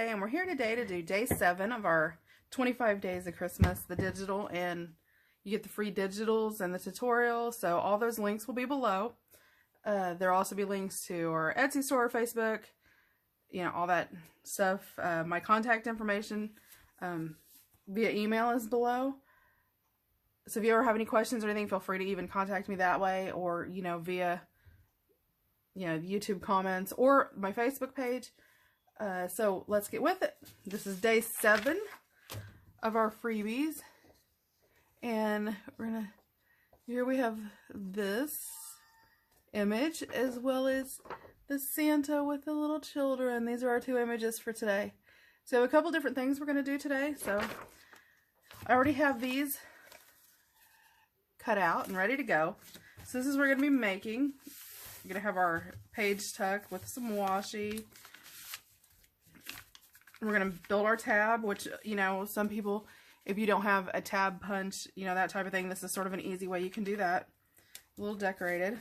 today, and we're here today to do day 7 of our 25 days of Christmas, the digital, and you get the free digitals and the tutorial, so all those links will be below. There'll also be links to our Etsy store, Facebook, you know, all that stuff. My contact information via email is below. So if you ever have any questions or anything, feel free to even contact me that way, or, you know, via, you know, YouTube comments or my Facebook page. So let's get with it. This is day 7 of our freebies. And we're gonna, here we have this image as well as the Santa with the little children. These are our 2 images for today. So a couple different things we're gonna do today. So I already have these cut out and ready to go. So this is what we're gonna be making. We're gonna have our page tuck with some washi. We're gonna build our tab, which, you know, some people, if you don't have a tab punch, you know, that type of thing, this is sort of an easy way you can do that. A little decorated.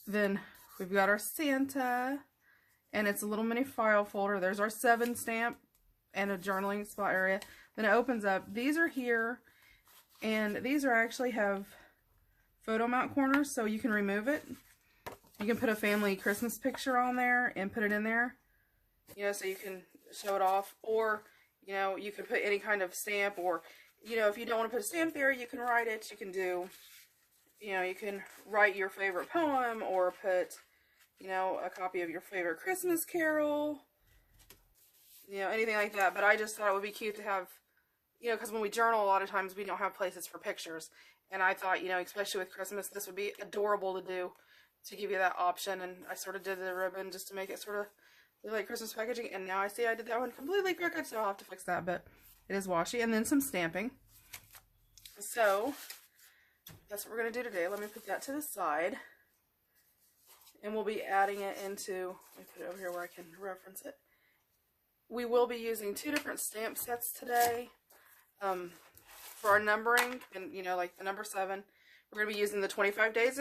Then we've got our Santa, and it's a little mini file folder. There's our 7 stamp and a journaling spot area. Then it opens up. These are here, and these are actually have photo mount corners, so you can remove it. You can put a family Christmas picture on there and put it in there, you know, so you can show it off. Or, you know, you can put any kind of stamp, or, you know, if you don't want to put a stamp there, you can write it. You can do, you know, you can write your favorite poem, or put, you know, a copy of your favorite Christmas carol, you know, anything like that. But I just thought it would be cute to have, you know, because when we journal, a lot of times we don't have places for pictures. And I thought, you know, especially with Christmas, this would be adorable to do, to give you that option. And I sort of did the ribbon just to make it sort of look like Christmas packaging. And now I see I did that one completely crooked, so I'll have to fix that. But it is washi. And then some stamping. So that's what we're going to do today. Let me put that to the side. And we'll be adding it into, let me put it over here where I can reference it. We will be using 2 different stamp sets today. For our numbering, and, you know, like the number 7, we're going to be using the 25 days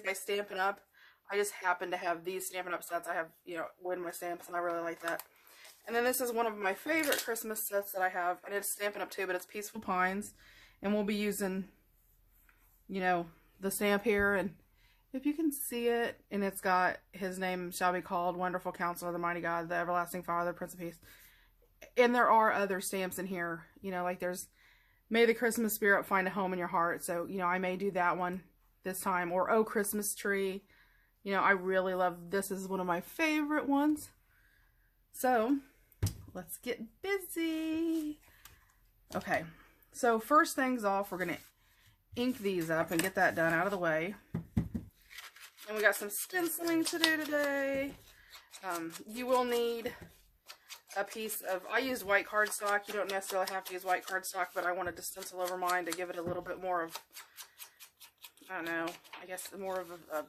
by Stampin' Up. I just happen to have these Stampin' Up sets. I have, you know, Win My Stamps, and I really like that. And then this is one of my favorite Christmas sets that I have, and it's Stampin' Up too, but it's Peaceful Pines. And we'll be using, you know, the stamp here, and if you can see it, and it's got His name shall be called, Wonderful Counselor, the Mighty God, the Everlasting Father, Prince of Peace. And there are other stamps in here, you know, like there's May the Christmas Spirit Find a Home in Your Heart. So, you know, I may do that one this time. Or Oh Christmas Tree. You know, I really love this. Is one of my favorite ones. So, let's get busy. Okay, so first things off, we're going to ink these up and get that done out of the way. And we got some stenciling to do today. You will need a piece of, I used white cardstock. You don't necessarily have to use white cardstock, but I wanted to stencil over mine to give it a little bit more of, I don't know, I guess more of a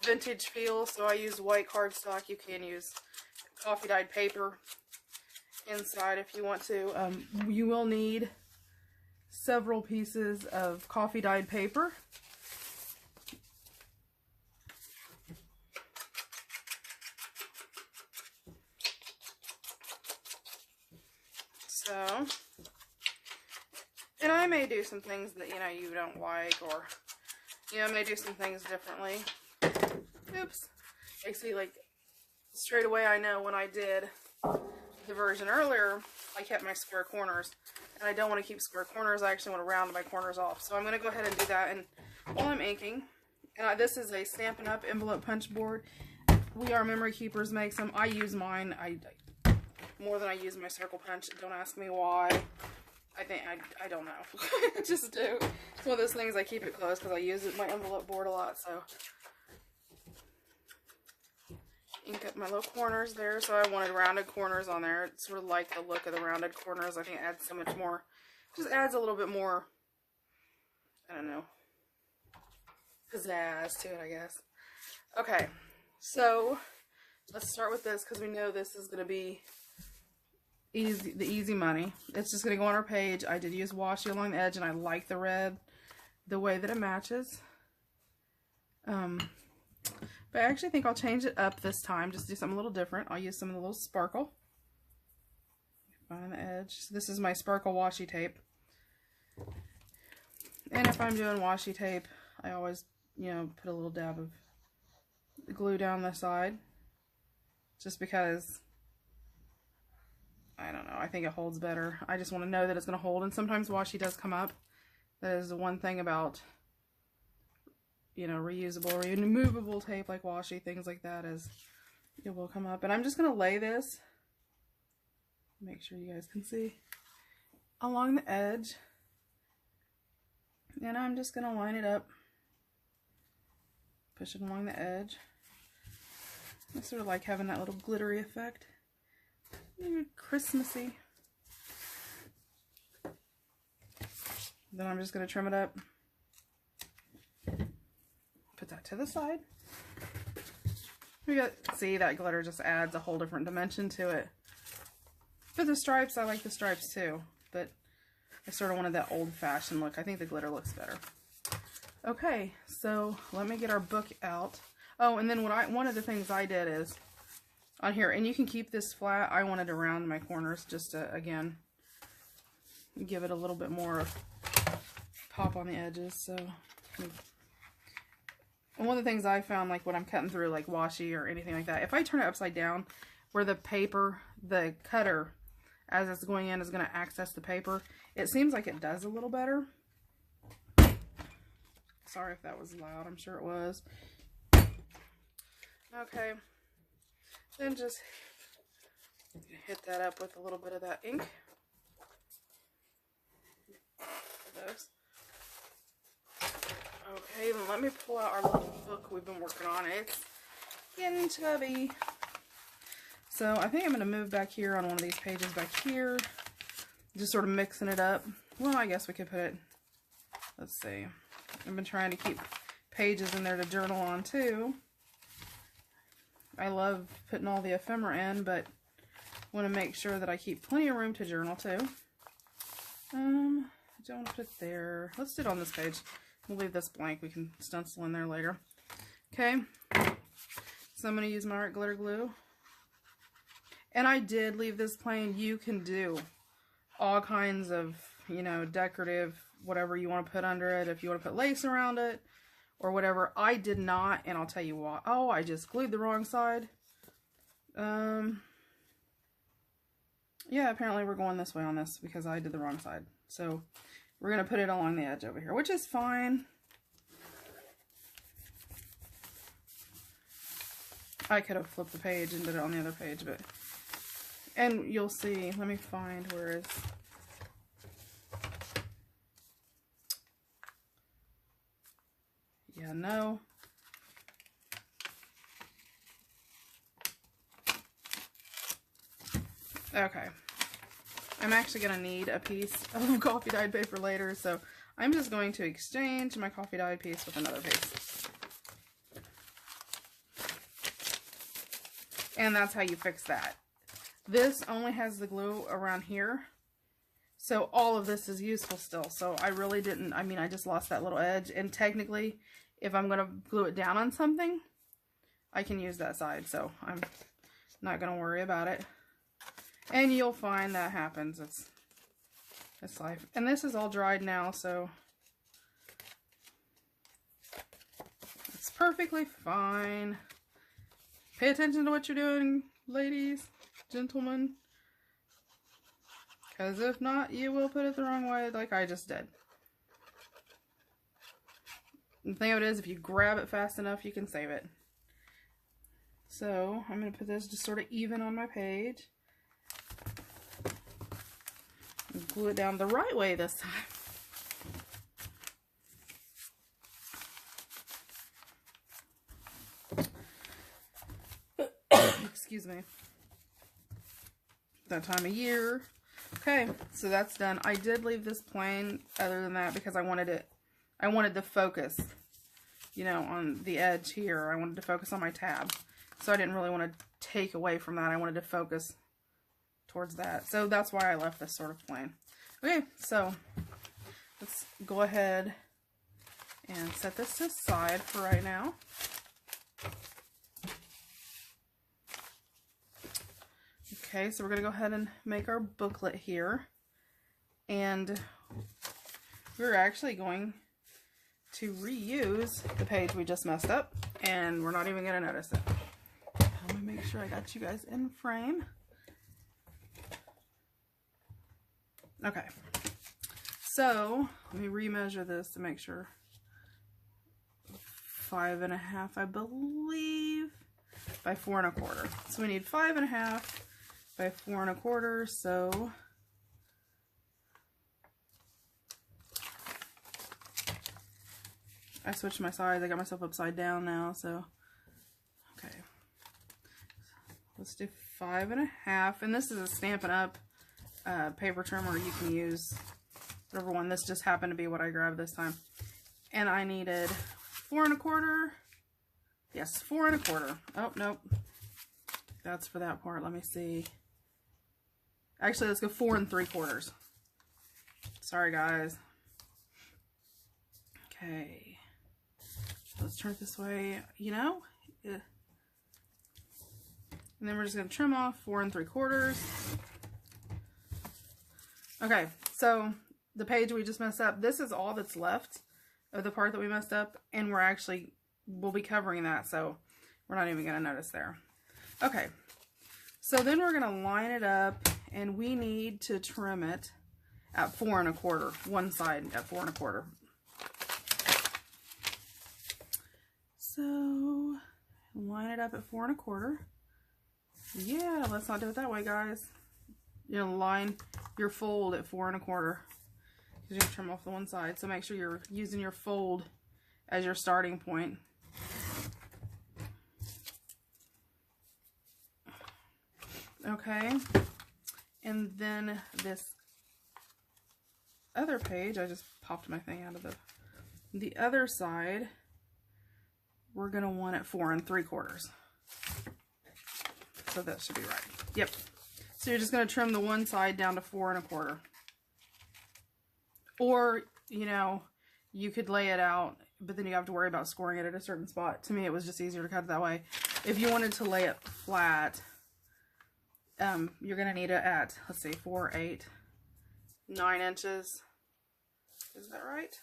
vintage feel. So I used white cardstock. You can use coffee dyed paper inside if you want to. You will need several pieces of coffee dyed paper. So, and I may do some things that, you know, you don't like, or, you know, I may do some things differently. Oops. Actually, like, straight away I know when I did the version earlier, I kept my square corners. And I don't want to keep square corners, I actually want to round my corners off. So I'm going to go ahead and do that. And while I'm inking, and this is a Stampin' Up envelope punch board. We Are Memory Keepers makes them. I use mine. More than I use my circle punch. Don't ask me why. I don't know. I just do. It's one of those things I keep it close because I use my envelope board a lot. So ink up my little corners there. So I wanted rounded corners on there. It's sort of like the look of the rounded corners. I think it adds so much more. Just adds a little bit more, I don't know, pizzazz to it, I guess. Okay, so let's start with this because we know this is going to be the easy money. It's just going to go on our page. I did use washi along the edge, and I like the red, the way that it matches. But I actually think I'll change it up this time, just do something a little different. I'll use some of the little sparkle. Find the edge. So this is my sparkle washi tape. And if I'm doing washi tape, I always, you know, put a little dab of glue down the side. Just because, I don't know, I think it holds better. I just want to know that it's going to hold. And sometimes washi does come up. That is the one thing about, you know, reusable or removable tape like washi, things like that, is it will come up. And I'm just going to lay this, make sure you guys can see, along the edge. And I'm just going to line it up, push it along the edge. I sort of like having that little glittery effect. Christmassy. Then I'm just going to trim it up. Put that to the side. We got, see, that glitter just adds a whole different dimension to it. For the stripes, I like the stripes too, but I sort of wanted that old-fashioned look. I think the glitter looks better. Okay, so let me get our book out. Oh, and then one of the things I did is on here, and you can keep this flat. I wanted to round my corners just to, again, give it a little bit more pop on the edges. So, and one of the things I found, like when I'm cutting through like washi or anything like that, if I turn it upside down, where the paper, the cutter, as it's going in, is going to access the paper, it seems like it does a little better. Sorry if that was loud, I'm sure it was. Okay, then just hit that up with a little bit of that ink. Those. Okay, then let me pull out our little book we've been working on. It's getting chubby. So I think I'm going to move back here on one of these pages back here. Just sort of mixing it up. Well, I guess we could put it, let's see. I've been trying to keep pages in there to journal on too. I love putting all the ephemera in, but want to make sure that I keep plenty of room to journal too. I don't want to put it there. Let's do it on this page. We'll leave this blank. We can stencil in there later. Okay. So I'm going to use my art glitter glue. And I did leave this plain. You can do all kinds of, you know, decorative, whatever you want to put under it. If you want to put lace around it or whatever. I did not, and I'll tell you why. Oh, I just glued the wrong side. Yeah, apparently we're going this way on this because I did the wrong side. So we're going to put it along the edge over here, which is fine. I could have flipped the page and did it on the other page, but... And you'll see, let me find where it's... Yeah, no. Okay. I'm actually going to need a piece of coffee dyed paper later, so I'm just going to exchange my coffee dyed piece with another piece. And that's how you fix that. This only has the glue around here, so all of this is useful still. So I really didn't, I mean, I just lost that little edge, and technically, if I'm going to glue it down on something, I can use that side, so I'm not going to worry about it. And you'll find that happens. It's life. And this is all dried now, so it's perfectly fine. Pay attention to what you're doing, ladies, gentlemen. Because if not, you will put it the wrong way like I just did. And the thing of it is, if you grab it fast enough, you can save it. So, I'm going to put this just sort of even on my page. Glue it down the right way this time. Excuse me. That time of year. Okay, so that's done. I did leave this plain other than that because I wanted the focus, you know, on the edge here. I wanted to focus on my tab. So I didn't really want to take away from that. I wanted to focus towards that. So that's why I left this sort of plain. Okay, so let's go ahead and set this aside for right now. Okay, so we're going to go ahead and make our booklet here. And we're actually going to reuse the page we just messed up, and we're not even going to notice it. Let me make sure I got you guys in frame. Okay, so let me remeasure this to make sure. 5.5, I believe, by 4 1/4. So we need 5.5 by 4 1/4. So I switched my sides. I got myself upside down now. So okay, let's do 5.5. And this is a Stampin' Up paper trimmer. You can use whatever one. This just happened to be what I grabbed this time. And I needed 4 1/4. Yes, 4 1/4. Oh, nope. That's for that part. Let me see. Actually, let's go 4 3/4. Sorry, guys. Okay. Let's turn it this way. You know? And then we're just going to trim off 4 3/4. Okay, so the page we just messed up, this is all that's left of the part that we messed up, and we'll be covering that, so we're not even going to notice there. Okay, so then we're going to line it up, and we need to trim it at 4 1/4, one side at 4 1/4. So line it up at 4 1/4. Yeah, let's not do it that way, guys. You're going to line your fold at 4 1/4. You're going to trim off the one side, so make sure you're using your fold as your starting point. Okay, and then this other page, I just popped my thing out of the other side, we're going to want it 4 3/4. So that should be right. Yep. So you're just going to trim the one side down to 4 1/4. Or, you know, you could lay it out, but then you have to worry about scoring it at a certain spot. To me, it was just easier to cut it that way. If you wanted to lay it flat, you're going to need it at, let's see, 4, 8, 9 inches. Is that right?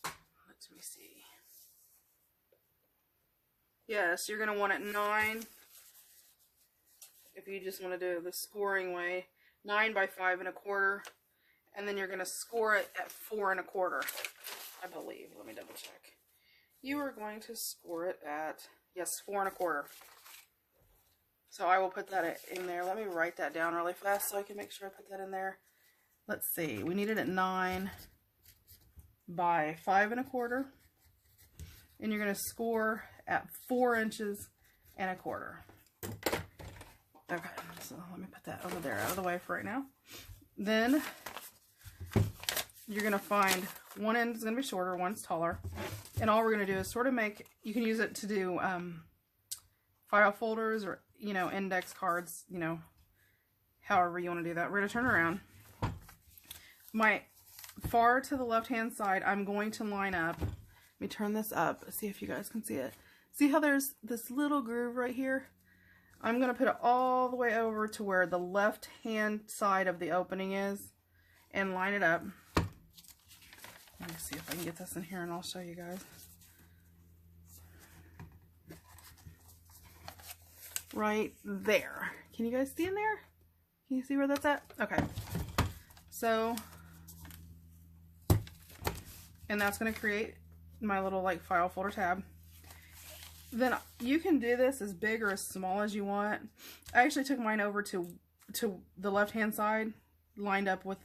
Let me see. Yes, you're going to want it 9. If you just want to do the scoring way, 9 by 5 1/4, and then you're going to score it at 4 1/4, I believe. Let me double check. You are going to score it at, yes, 4 1/4. So I will put that in there. Let me write that down really fast so I can make sure I put that in there. Let's see. We need it at 9 by 5 1/4, and you're going to score at 4 inches and 1/4. Okay, so let me put that over there out of the way for right now. Then you're going to find one end is going to be shorter, one's taller. And all we're going to do is sort of make, you can use it to do file folders or, you know, index cards, you know, however you want to do that. We're going to turn around. My far to the left-hand side, I'm going to line up. Let me turn this up, see if you guys can see it. See how there's this little groove right here? I'm going to put it all the way over to where the left-hand side of the opening is and line it up. Let me see if I can get this in here and I'll show you guys. Right there. Can you guys see in there? Can you see where that's at? Okay. So, and that's going to create my little like file folder tab. Then you can do this as big or as small as you want. I actually took mine over to the left-hand side, lined up with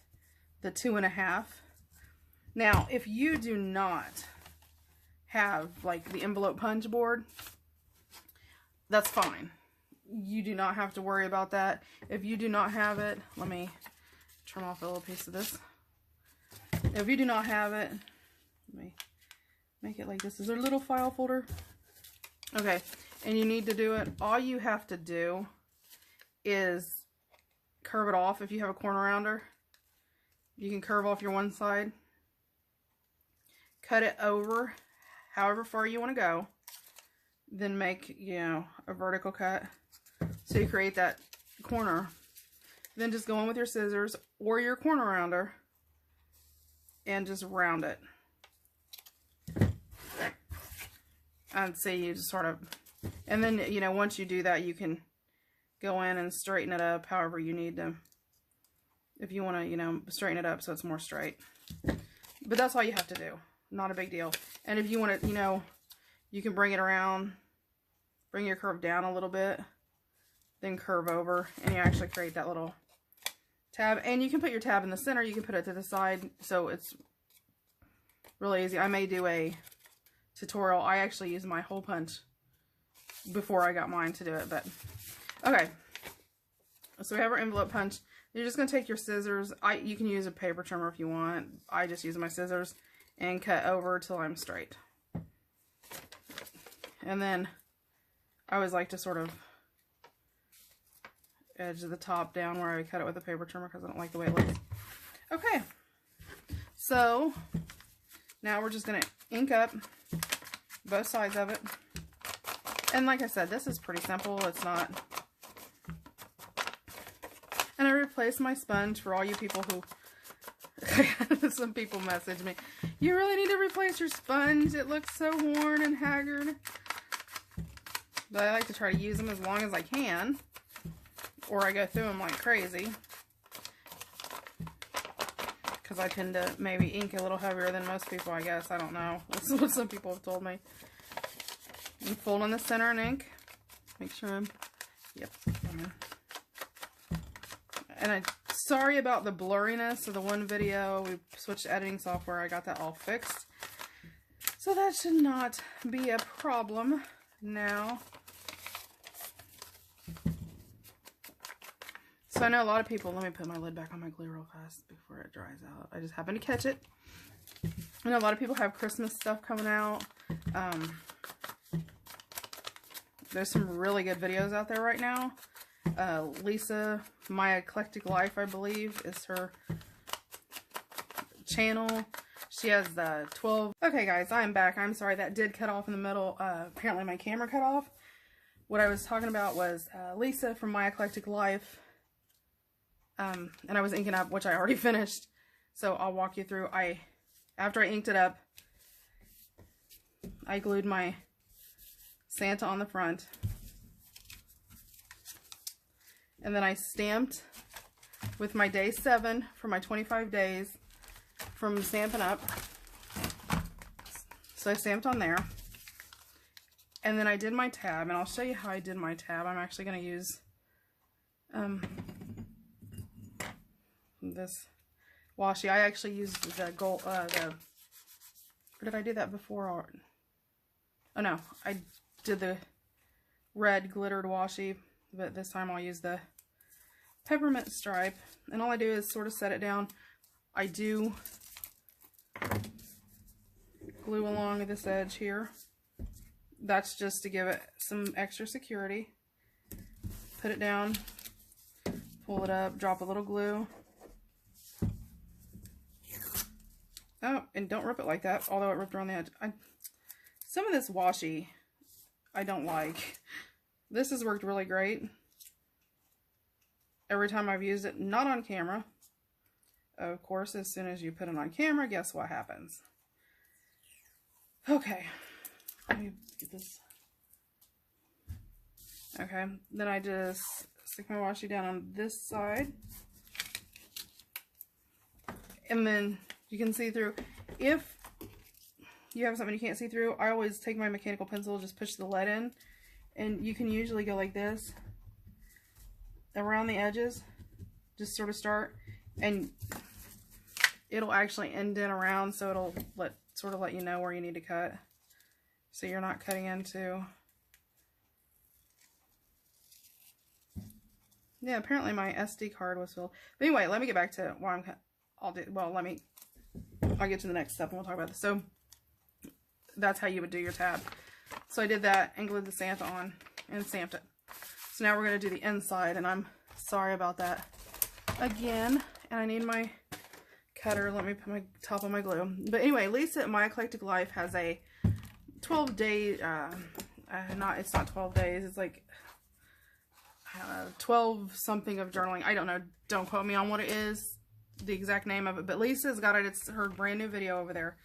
the 2.5. Now, if you do not have like the envelope punch board, that's fine. You do not have to worry about that. If you do not have it, let me trim off a little piece of this. If you do not have it, let me make it like this. Is there a little file folder? Okay, and you need to do it. All you have to do is curve it off. If you have a corner rounder, you can curve off your one side, cut it over however far you want to go, then make, you know, a vertical cut. So you create that corner. Then just go in with your scissors or your corner rounder and just round it. And see, you just sort of, and then, you know, once you do that, you can go in and straighten it up however you need to. If you want to, you know, straighten it up so it's more straight. But that's all you have to do. Not a big deal. And if you want to, you know, you can bring it around, bring your curve down a little bit, then curve over, and you actually create that little tab. And you can put your tab in the center, you can put it to the side, so it's really easy. I may do a tutorial. I actually used my hole punch before I got mine to do it, but okay. So we have our envelope punch. You're just going to take your scissors. You can use a paper trimmer if you want. I just use my scissors and cut over till I'm straight. And then I always like to sort of edge the top down where I cut it with a paper trimmer because I don't like the way it looks. Okay, so now we're just going to ink up both sides of it. And like I said, this is pretty simple. It's not. And I replaced my sponge for all you people who, some people message me, you really need to replace your sponge. It looks so worn and haggard. But I like to try to use them as long as I can, or I go through them like crazy. Because I tend to maybe ink a little heavier than most people, I guess. I don't know. That's what some people have told me. And fold in the center and ink. Make sure I'm, yep. And I'm sorry about the blurriness of the one video. We switched to editing software. I got that all fixed. So that should not be a problem now. So I know a lot of people, let me put my lid back on my glue real fast before it dries out. I just happened to catch it. I know a lot of people have Christmas stuff coming out. There's some really good videos out there right now. Lisa, My Eclectic Life, I believe, is her channel. She has the 12. Okay, guys, I'm back. I'm sorry that did cut off in the middle. Apparently my camera cut off. What I was talking about was Lisa from My Eclectic Life. And I was inking up, which I already finished. So I'll walk you through. After I inked it up, I glued my Santa on the front. And then I stamped with my day 7 for my 25 days from Stampin' Up. So I stamped on there. And then I did my tab, and I'll show you how I did my tab. I'm actually going to use this washi. I actually used the gold, or did I do that before? Or, oh no, I did the red glittered washi. But this time I'll use the peppermint stripe. And all I do is sort of set it down. I do glue along this edge here. That's just to give it some extra security. Put it down, pull it up, drop a little glue. Oh, and don't rip it like that, although it ripped around the edge. Some of this washi I don't like. This has worked really great every time I've used it, not on camera. Of course, as soon as you put it on camera, guess what happens? Okay, let me get this. Okay, then I just stick my washi down on this side. And then you can see through. If you have something you can't see through, I always take my mechanical pencil, just push the lead in. And you can usually go like this around the edges, just sort of start, and it'll actually indent around, so it'll sort of let you know where you need to cut, so you're not cutting into. Yeah, apparently my SD card was filled. But anyway, let me get back to what I'll get to the next step and we'll talk about this. So that's how you would do your tab. So I did that and glued the Santa on and stamped it. So now we're going to do the inside, and I'm sorry about that again. And I need my cutter. Let me put my top on my glue. But anyway, Lisa at My Eclectic Life has a 12-day it's not 12 days. It's like 12 something of journaling. I don't know. Don't quote me on what it is, the exact name of it. But Lisa's got it. It's her brand new video over there.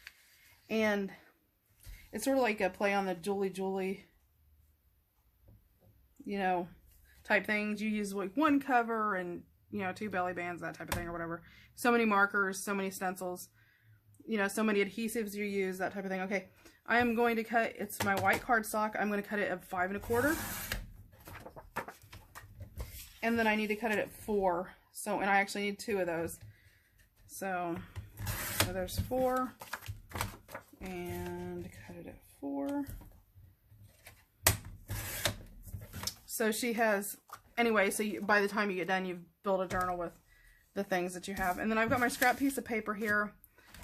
And it's sort of like a play on the Julie, you know, type things. You use like one cover and, you know, 2 belly bands, that type of thing or whatever. So many markers, so many stencils, you know, so many adhesives you use, that type of thing. Okay, I am going to cut, it's my white cardstock. I'm going to cut it at 5 1/4. And then I need to cut it at 4. So, and I actually need 2 of those. So there's 4. And cut it at 4. So she has, anyway, so by the time you get done, you've built a journal with the things that you have. And then I've got my scrap piece of paper here.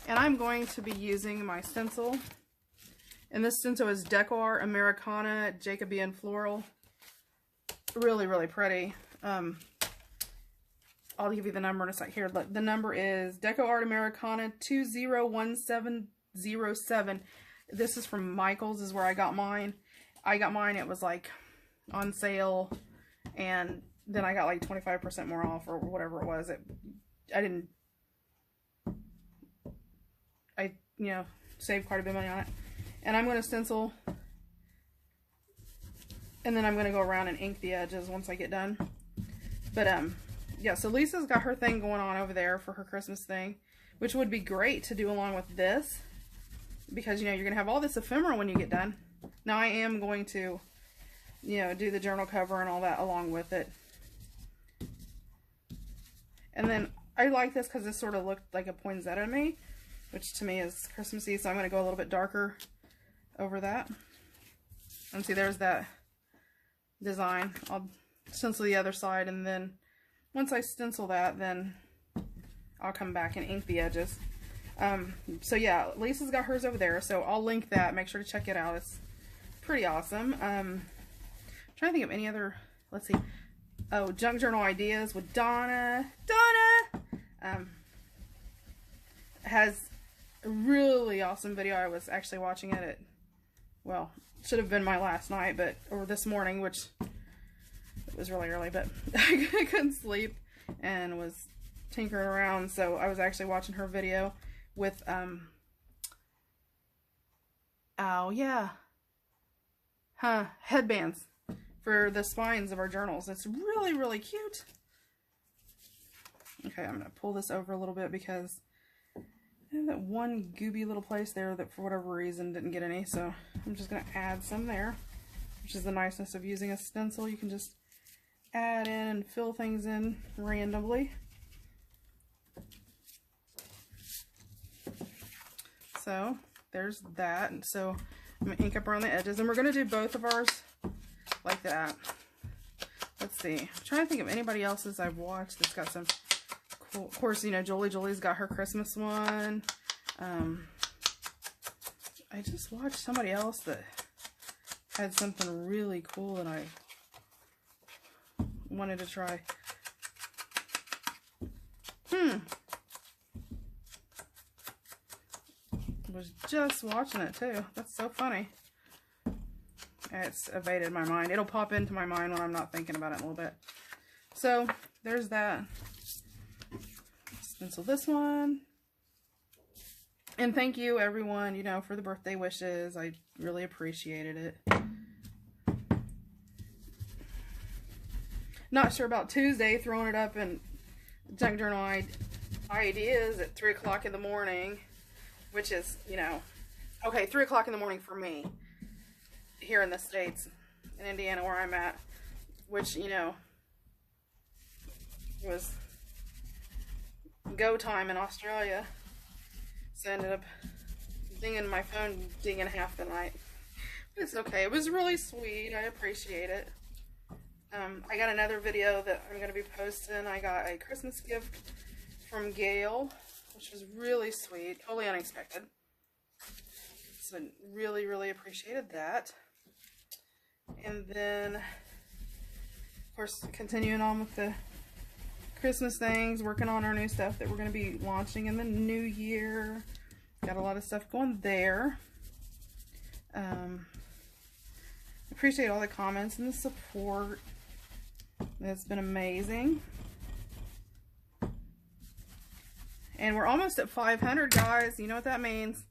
And I'm going to be using my stencil. And this stencil is Decor Americana Jacobean Floral. Really, really pretty. I'll give you the number in a sec here. The number is Deco Art Americana 201707. This is from Michael's, is where I got mine. It was like on sale, and then I got like 25% more off or whatever it was. I you know, saved quite a bit of money on it. And I'm going to stencil, and then I'm going to go around and ink the edges once I get done. But yeah, so Lisa's got her thing going on over there for her Christmas thing, which would be great to do along with this, because, you know, you're going to have all this ephemera when you get done. Now I am going to, you know, do the journal cover and all that along with it. And then I like this because this sort of looked like a poinsettia to me, which to me is Christmassy, so I'm going to go a little bit darker over that. And see, there's that design. I'll stencil the other side, and then once I stencil that, then I'll come back and ink the edges. So yeah, Lisa's got hers over there, so I'll link that. Make sure to check it out. It's pretty awesome. I'm trying to think of any other, let's see. Oh, Junk Journal Ideas with Donna. Has a really awesome video. I was actually watching it at, well, should have been my last night, but, or this morning, which it was really early, but I couldn't sleep and was tinkering around, so I was actually watching her video with, oh yeah, headbands for the spines of our journals. It's really, really cute. Okay, I'm going to pull this over a little bit because I have that one gooby little place there that for whatever reason didn't get any, so I'm just going to add some there, which is the niceness of using a stencil. You can just add in and fill things in randomly. So there's that. And so I'm going to ink up around the edges, and we're going to do both of ours like that. Let's see. I'm trying to think of anybody else's I've watched that's got some cool. Of course, you know, Julie's got her Christmas one. I just watched somebody else that had something really cool that I wanted to try. Was just watching it too. That's so funny. It's evaded my mind. It'll pop into my mind when I'm not thinking about it in a little bit. So there's that. Stencil this one. And thank you everyone, you know, for the birthday wishes. I really appreciated it. Not sure about Tuesday, throwing it up in Junk Journal Ideas at 3 o'clock in the morning, which is, you know, okay, 3 o'clock in the morning for me here in the States, in Indiana where I'm at, which, you know, was go time in Australia. So I ended up dinging my phone, dinging half the night. But it's okay. It was really sweet. I appreciate it. I got another video that I'm going to be posting. I got a Christmas gift from Gail, which was really sweet. Totally unexpected. So really, really appreciated that. And then, of course, continuing on with the Christmas things, working on our new stuff that we're going to be launching in the new year. Got a lot of stuff going there. appreciate all the comments and the support. It's been amazing. And we're almost at 500, guys. You know what that means.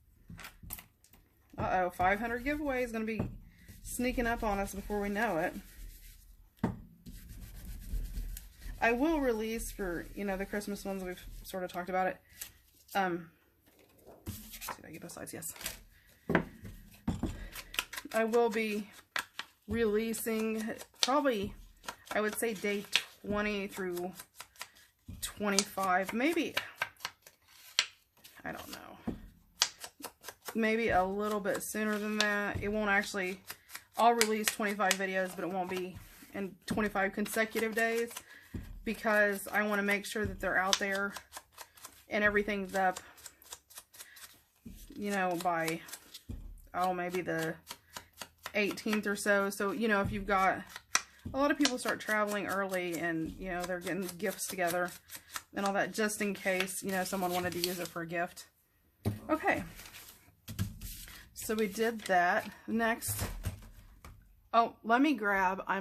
Uh-oh, 500 giveaway is going to be sneaking up on us before we know it. I will release for, you know, the Christmas ones. We've sort of talked about it. Did I get both sides? Yes. I will be releasing probably, I would say, day 20 through 25. Maybe, I don't know. Maybe a little bit sooner than that. It won't actually, I'll release 25 videos, but it won't be in 25 consecutive days because I want to make sure that they're out there and everything's up, you know, by, oh, maybe the 18th or so. So, you know, if you've got, a lot of people start traveling early and, you know, they're getting gifts together and all that just in case, you know, someone wanted to use it for a gift. Okay. So we did that. Next, oh, let me grab, I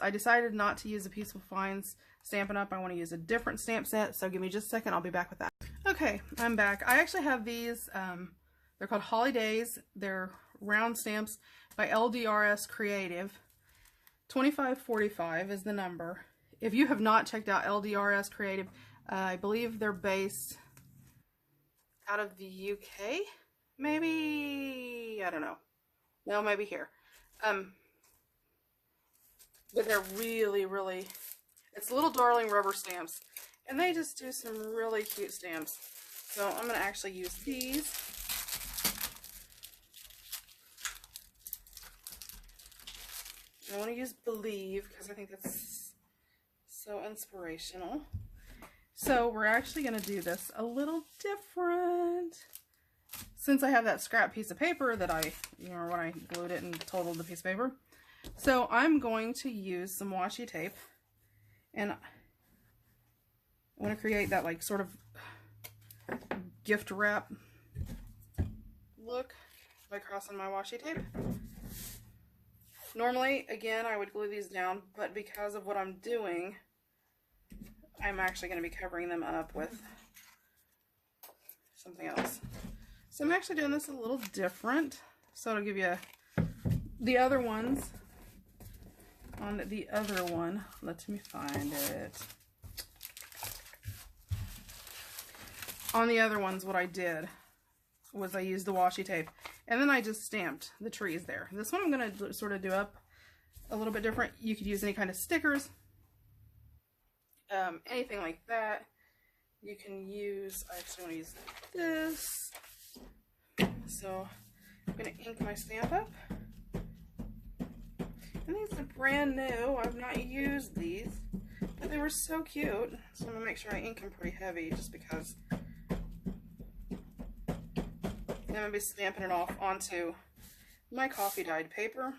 decided not to use a Peaceful Finds Stampin' Up. I want to use a different stamp set, so give me just a second, I'll be back with that. Okay, I'm back. I actually have these, they're called Holidays. They're round stamps by LDRS Creative. 2545 is the number. If you have not checked out LDRS Creative, I believe they're based out of the UK. Maybe, I don't know. No, maybe here. But they're really, really, it's little darling rubber stamps. And they just do some really cute stamps. So I'm going to actually use these. I want to use Believe because I think that's so inspirational. So we're actually going to do this a little different. Since I have that scrap piece of paper that I, you know, when I glued it and totaled the piece of paper. So I'm going to use some washi tape. And I want to create that like sort of gift wrap look by crossing my washi tape. Normally, again, I would glue these down, but because of what I'm doing, I'm actually going to be covering them up with something else. So I'm actually doing this a little different. So it'll give you the other ones. On the other one, let me find it. On the other ones, what I did was I used the washi tape. And then I just stamped the trees there. This one I'm going to sort of do up a little bit different. You could use any kind of stickers. Anything like that. You can use, I actually want to use this. So I'm going to ink my stamp up. And these are brand new. I've not used these. But they were so cute. So I'm going to make sure I ink them pretty heavy just because. And I'm going to be stamping it off onto my coffee dyed paper.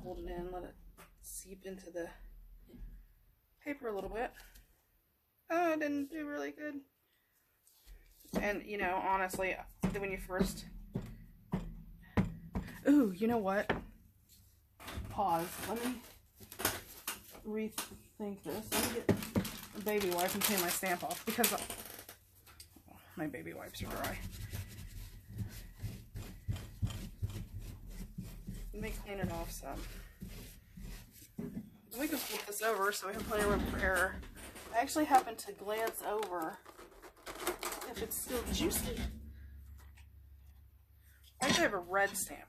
Hold it in, let it seep into the paper a little bit. Oh, it didn't do really good. And, you know, honestly, when you first... Ooh, you know what? Pause. Let me rethink this. Let me get a baby wipe and clean my stamp off because my baby wipes are dry. Let me clean it off some. We can flip this over so we have plenty of room for error. I actually happened to glance over if it's still juicy. I actually have a red stamp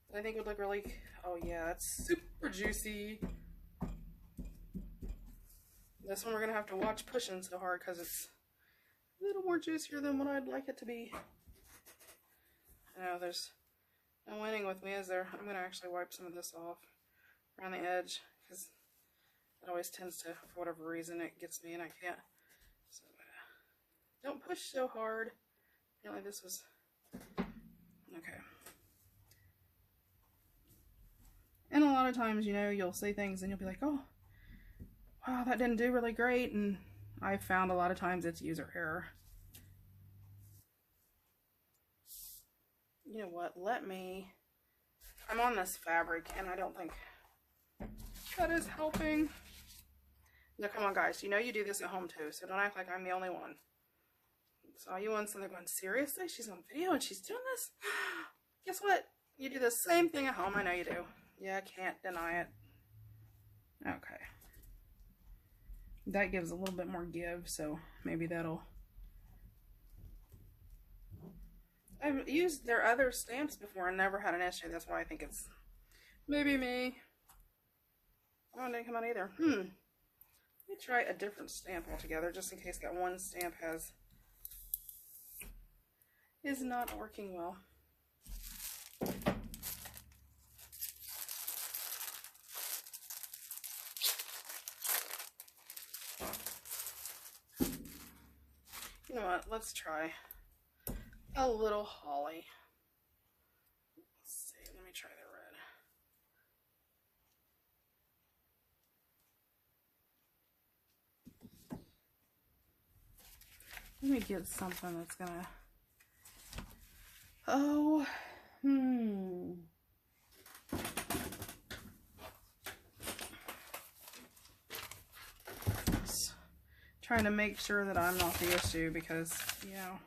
that I think would look really, oh yeah, it's super juicy. This one we're going to have to watch pushing so hard because it's a little more juicier than what I'd like it to be. I know there's no winning with me, is there? I'm going to actually wipe some of this off around the edge because it always tends to, for whatever reason, it gets me and I can't. So, don't push so hard. Apparently this was, okay. And a lot of times, you know, you'll say things and you'll be like, oh, wow, that didn't do really great. And I've found a lot of times it's user error. You know what? I'm on this fabric and I don't think that is helping. Now, come on, guys. You know you do this at home too, so don't act like I'm the only one. Saw you once and they're going, seriously? She's on video and she's doing this? Guess what? You do the same thing at home. I know you do. Yeah, I can't deny it. Okay. That gives a little bit more give, so maybe that'll... I've used their other stamps before and never had an issue. That's why I think it's maybe me. Oh, it didn't come out either. Let me try a different stamp altogether, just in case that one stamp is not working well. You know what? Let's try a little holly. Let's see. Let me try the red. Let me get something that's gonna... Oh, Just trying to make sure that I'm not the issue because, you know,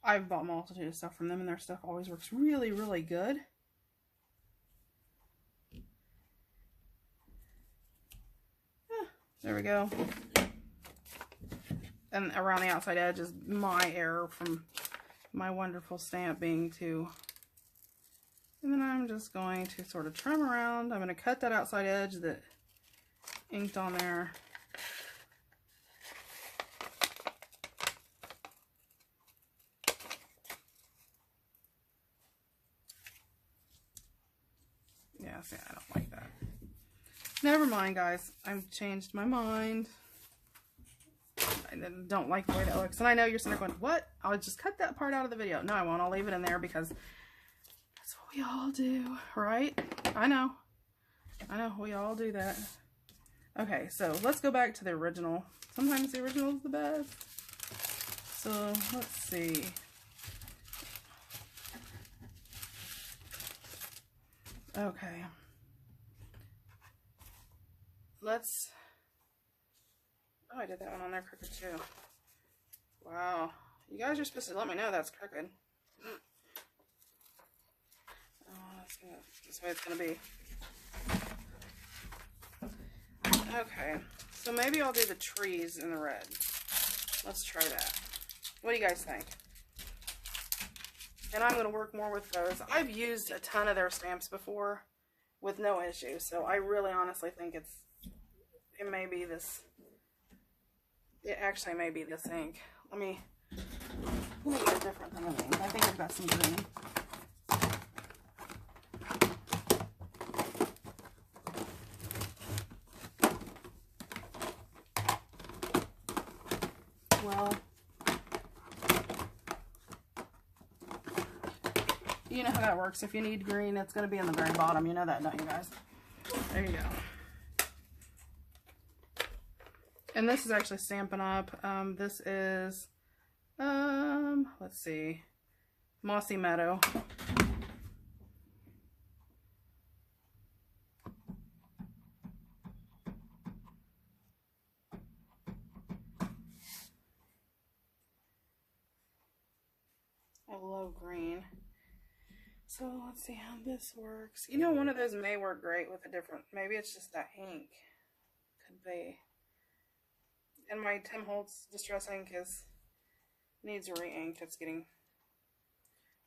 I've bought a multitude of stuff from them and their stuff always works really, really good. There we go. And around the outside edge is my error from my wonderful stamp being too. And then I'm just going to sort of trim around. I'm going to cut that outside edge that inked on there. Yeah, see, I don't like that. Never mind, guys. I've changed my mind. I don't like the way that looks. And I know you're sitting there going, what? I'll just cut that part out of the video. No, I won't. I'll leave it in there because that's what we all do, right? I know. We all do that. Okay, so let's go back to the original. Sometimes the original is the best. So let's see. Okay. Oh, I did that one on there crooked too. Wow. You guys are supposed to let me know that's crooked. Oh, that's the way it's gonna be. Okay. So maybe I'll do the trees in the red. Let's try that. What do you guys think? And I'm going to work more with those. I've used a ton of their stamps before with no issue. So I really honestly think it may be this. It actually may be this ink. Let me get a different thing of ink. I think I've got some green. Well, you know how that works. If you need green, it's going to be in the very bottom. You know that, don't you guys? There you go. And this is actually Stampin' Up. This is, let's see, Mossy Meadow. I love green. So let's see how this works. You know, one of those may work great with a different, maybe it's just that ink. Could be. And my Tim Holtz Distress ink needs re-inked. It's getting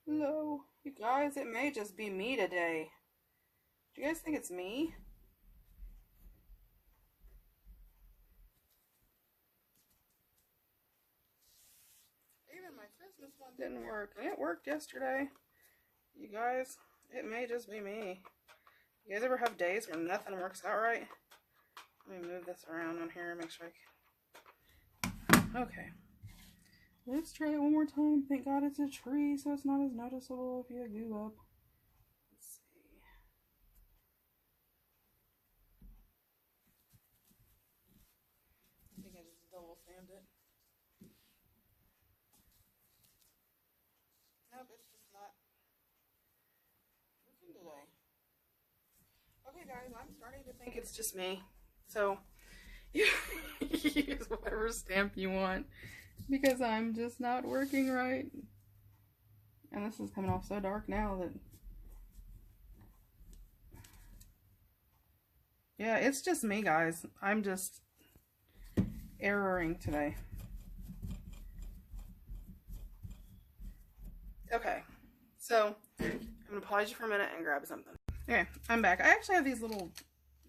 low. You guys, it may just be me today. Do you guys think it's me? Even my Christmas one didn't work. And it worked yesterday. You guys, it may just be me. You guys ever have days where nothing works out right? Let me move this around on here and make sure I can. Okay. Let's try it one more time. Thank God it's a tree, so it's not as noticeable if you goo up. Let's see. I think I just double stamped it. Nope, it's just not. guys, I'm starting to think it's just me. So, you use whatever stamp you want because I'm just not working right. And this is coming off so dark now that... Yeah, it's just me, guys. I'm just erroring today. Okay, so I'm gonna pause you for a minute and grab something. Okay, I'm back. I actually have these little,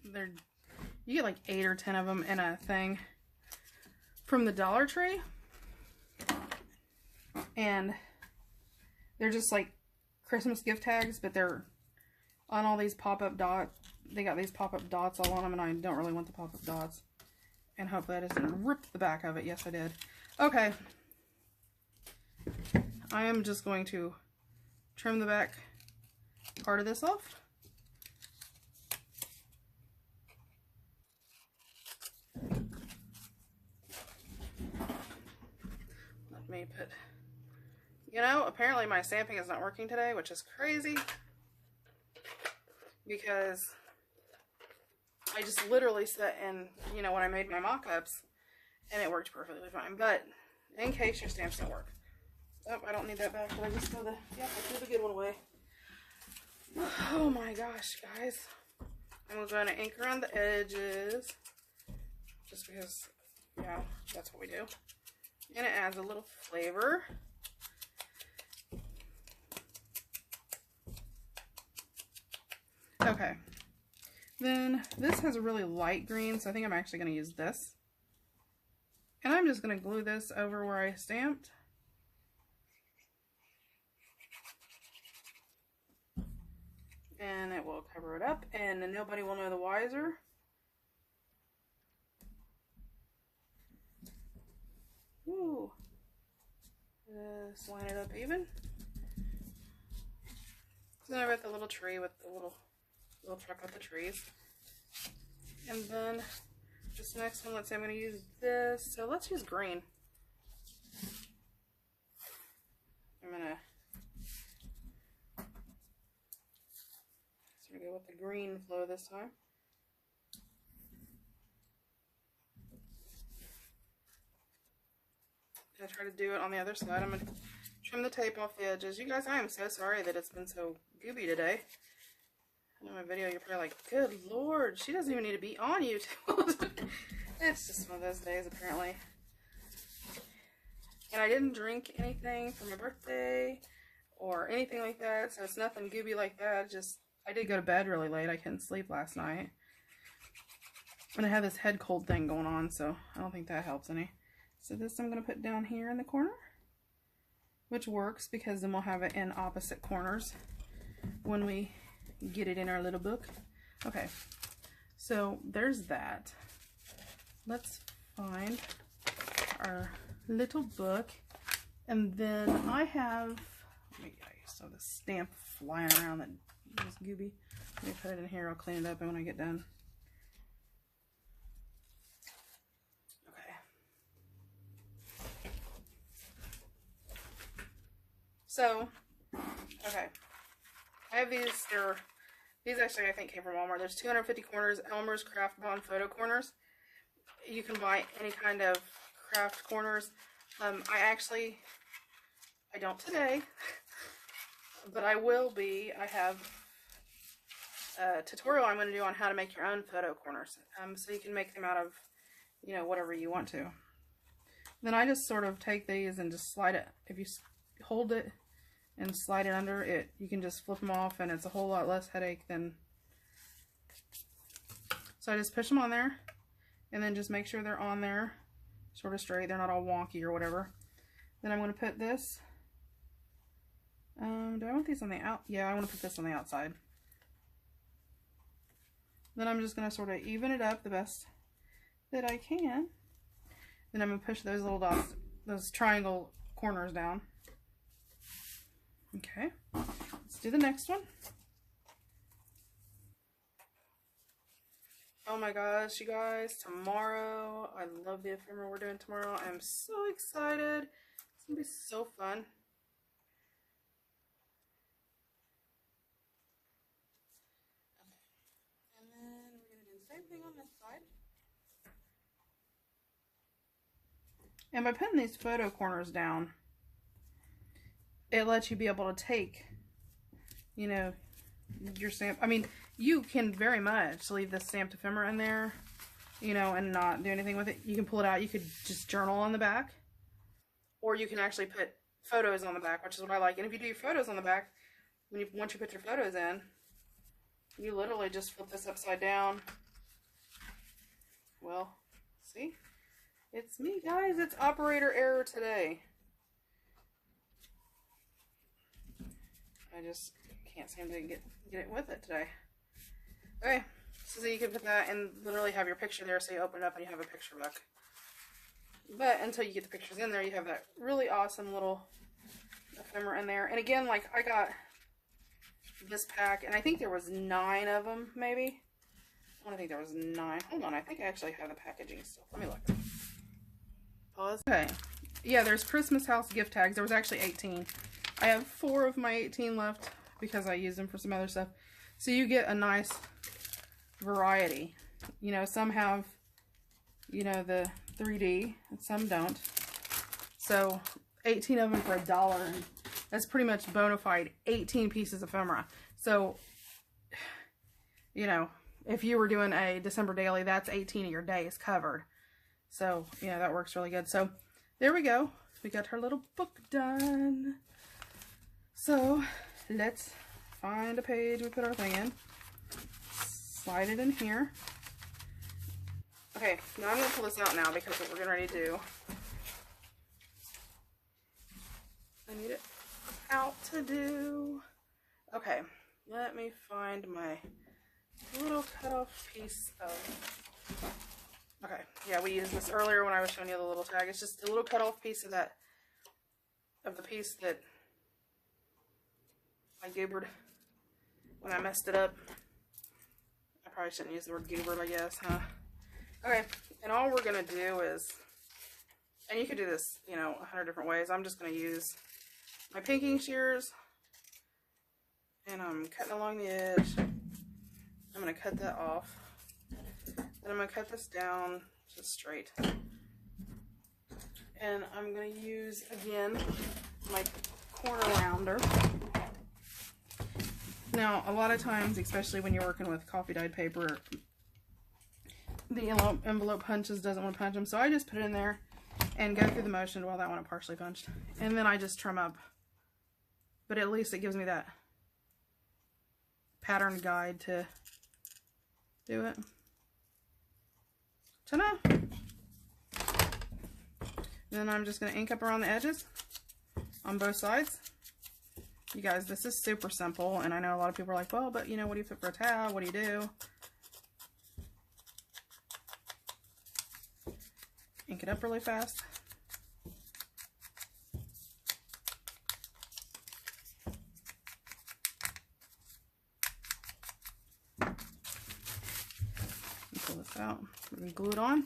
you get like 8 or 10 of them in a thing from the Dollar Tree. And they're just like Christmas gift tags, but they're on all these pop-up dots. They got these pop-up dots all on them, and I don't really want the pop-up dots. And hopefully I just didn't rip the back of it. Yes, I did. Okay. I am just going to trim the back part of this off. Let me put... You know, apparently my stamping is not working today, which is crazy. Because I just literally set in, you know, when I made my mock-ups, and it worked perfectly fine. But in case your stamps don't work. Oh, I don't need that back, but I just threw the, yeah, I threw the good one away. Oh my gosh, guys. I'm going to ink around the edges, just because, yeah, that's what we do. And it adds a little flavor. Okay. Then this has a really light green, so I think I'm actually going to use this. And I'm just going to glue this over where I stamped. And it will cover it up, and then nobody will know the wiser. Ooh. Just line it up even. So then I've got the little tree with the little truck with the trees. And then this next one, let's say I'm going to use this. So let's use green. I'm going to go with the green flow this time. I'm going to try to do it on the other side. I'm going to trim the tape off the edges. You guys, I am so sorry that it's been so gooby today. In my video, you're probably like, good lord, she doesn't even need to be on YouTube. It's just one of those days, apparently. And I didn't drink anything for my birthday or anything like that, so it's nothing gooby like that. Just, I did go to bed really late. I couldn't sleep last night. And I have this head cold thing going on, so I don't think that helps any. So this I'm going to put down here in the corner, which works because then we'll have it in opposite corners when we get it in our little book. Okay, so there's that. Let's find our little book, and then I have, I still have the stamp flying around that is gooby. Let me put it in here. I'll clean it up when I get done. Okay. So, okay. I have these, these actually I think came from Walmart. There's 250 corners, Elmer's Craft Bond photo corners. You can buy any kind of craft corners. I don't today, but I will be. I have a tutorial I'm going to do on how to make your own photo corners. So you can make them out of, you know, whatever you want to. Then I just sort of take these and just slide it. If you hold it and slide it under it, you can just flip them off, and it's a whole lot less headache than... So I just push them on there, and then just make sure they're on there sort of straight. They're not all wonky or whatever. Then I'm going to put this... do I want these on the out? Yeah, I want to put this on the outside. Then I'm just going to sort of even it up the best that I can. Then I'm going to push those little dots, those triangle corners down. Okay, let's do the next one. Oh my gosh, you guys, tomorrow, I love the ephemera we're doing tomorrow. I'm so excited. It's going to be so fun. And And by putting these photo corners down, it lets you be able to take, you know, your stamp. I mean, you can very much leave this stamped ephemera in there, you know, and not do anything with it. You can pull it out. You could just journal on the back, or you can actually put photos on the back, which is what I like. And if you do your photos on the back, once you put your photos in, you literally just flip this upside down. Well, see? It's me, guys. It's operator error today. I just can't seem to get it with it today. Okay, so you can put that and literally have your picture there, so you open it up and you have a picture book. But until you get the pictures in there, you have that really awesome little ephemera in there. And again, like, I got this pack, and I think there was 9 of them, maybe. I don't think there was 9. Hold on, I think I actually have the packaging still. Let me look. Pause. Okay, yeah, there's Christmas house gift tags. There was actually 18. I have 4 of my 18 left because I used them for some other stuff. So you get a nice variety. You know, some have, you know, the 3D, and some don't. So 18 of them for $1, and that's pretty much bona fide 18 pieces of ephemera. So, you know, if you were doing a December daily, that's 18 of your days covered. So, you know, that works really good. So there we go. We got our little book done. So let's find a page we put our thing in. Slide it in here. Okay, now I'm going to pull this out now because what we're getting ready to do, I need it out to do. Okay, let me find my little cutoff piece of, okay, yeah, we used this earlier when I was showing you the little tag. It's just a little cutoff piece of that, of the piece that I goobered when I messed it up. I probably shouldn't use the word goobered, I guess, huh? Okay, and all we're going to do is, and you could do this, you know, 100 different ways. I'm just going to use my pinking shears, and I'm cutting along the edge. I'm going to cut that off. Then I'm going to cut this down just straight. And I'm going to use, again, my corner rounder. Now, a lot of times, especially when you're working with coffee dyed paper, the envelope punches doesn't want to punch them, so I just put it in there and go through the motion. Well, that one I partially punched. And then I just trim up. But at least it gives me that pattern guide to do it. Ta-da! Then I'm just going to ink up around the edges on both sides. You guys, this is super simple, and I know a lot of people are like, well, but you know, what do you put for a tab? What do you do? Ink it up really fast. Pull this out and glue it on.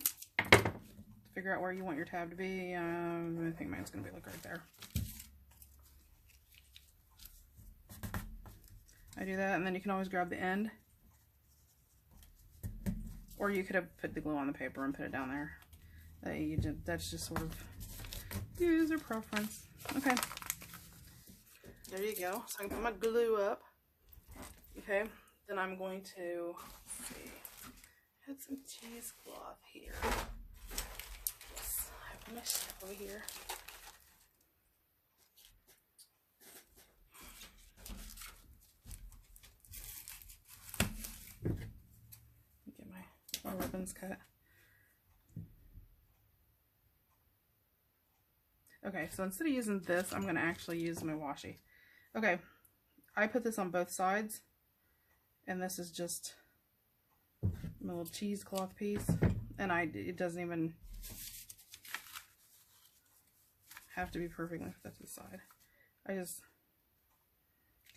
Figure out where you want your tab to be. I think mine's going to be like right there. I do that, and then you can always grab the end. Or you could have put the glue on the paper and put it down there. That's just sort of user preference. Okay. There you go. So I can put my glue up. Okay. Then I'm going to, let's see, add some cheesecloth here. Yes, I have my stuff over here. Get my ribbons cut. Okay, so instead of using this, I'm going to actually use my washi. Okay, I put this on both sides, and this is just my little cheesecloth piece, and it doesn't even have to be perfectly fit to the side. I just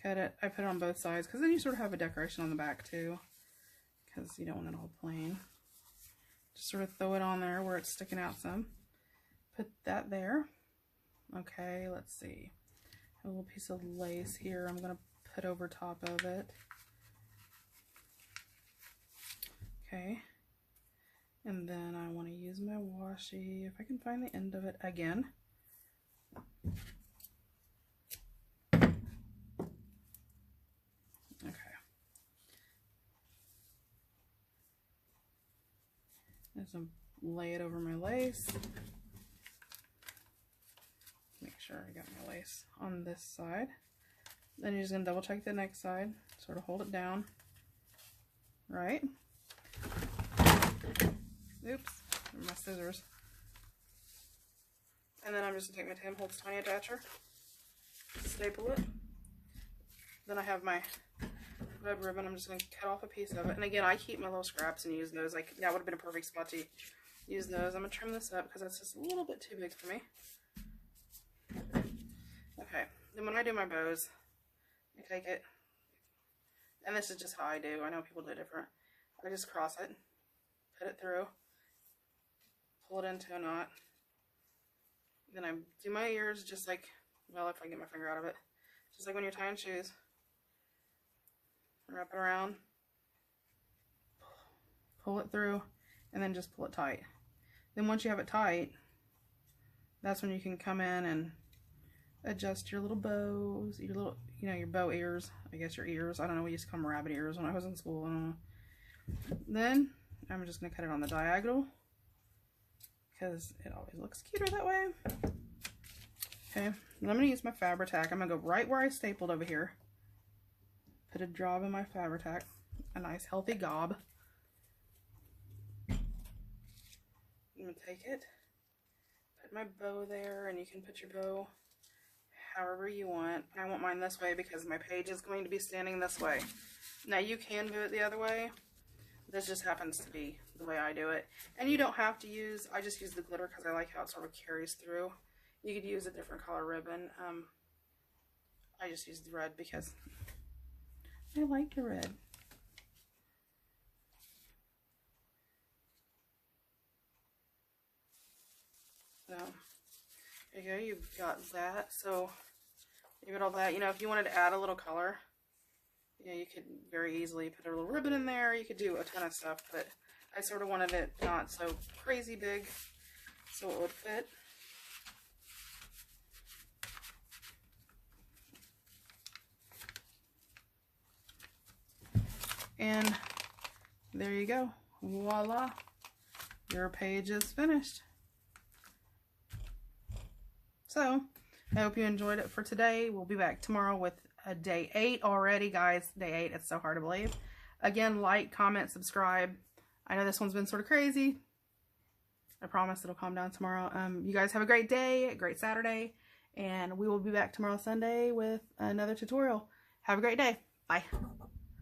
cut it, I put it on both sides, because then you sort of have a decoration on the back too, because you don't want it all plain. Just sort of throw it on there where it's sticking out some. Put that there. Okay, let's see. A little piece of lace here I'm going to put over top of it. Okay. And then I want to use my washi, if I can find the end of it again. Okay. Just lay it over my lace. Make sure I got my lace on this side. Then you're just going to double check the next side. Sort of hold it down. Right? Oops. My scissors. And then I'm just going to take my Tim Holtz tiny attacher. Staple it. Then I have my red ribbon. I'm just going to cut off a piece of it. And again, I keep my little scraps and use those. Like, that would have been a perfect spot to use those. I'm going to trim this up because that's just a little bit too big for me. Okay. Then when I do my bows, I take it, and this is just how I do. I know people do different. I just cross it, put it through, pull it into a knot. Then I do my ears just like, well, if I can get my finger out of it, just like when you're tying shoes. Wrap it around, pull it through, and then just pull it tight. Then once you have it tight, that's when you can come in and adjust your little bows, your little, you know, your bow ears. I guess your ears. I don't know. We used to call them rabbit ears when I was in school. I don't know. Then I'm just going to cut it on the diagonal because it always looks cuter that way. Okay. Then I'm going to use my Fabri-Tac. I'm going to go right where I stapled over here. Put a drop in my Fabri-Tac. A nice healthy gob. I'm going to take it. Put my bow there, and you can put your bow however you want. I want mine this way because my page is going to be standing this way. Now you can do it the other way. This just happens to be the way I do it. And you don't have to use, I just use the glitter because I like how it sort of carries through. You could use a different color ribbon. I just use the red because I like the red. So there you go, you've got that. So you got all that. You know, if you wanted to add a little color, yeah, you could very easily put a little ribbon in there. You could do a ton of stuff, but I sort of wanted it not so crazy big so it would fit. And there you go. Voila. Your page is finished. So, I hope you enjoyed it for today. We'll be back tomorrow with a day 8 already, guys. Day 8, it's so hard to believe. Again, like, comment, subscribe. I know this one's been sort of crazy. I promise it'll calm down tomorrow. You guys have a great day, a great Saturday, and we will be back tomorrow Sunday with another tutorial. Have a great day. Bye.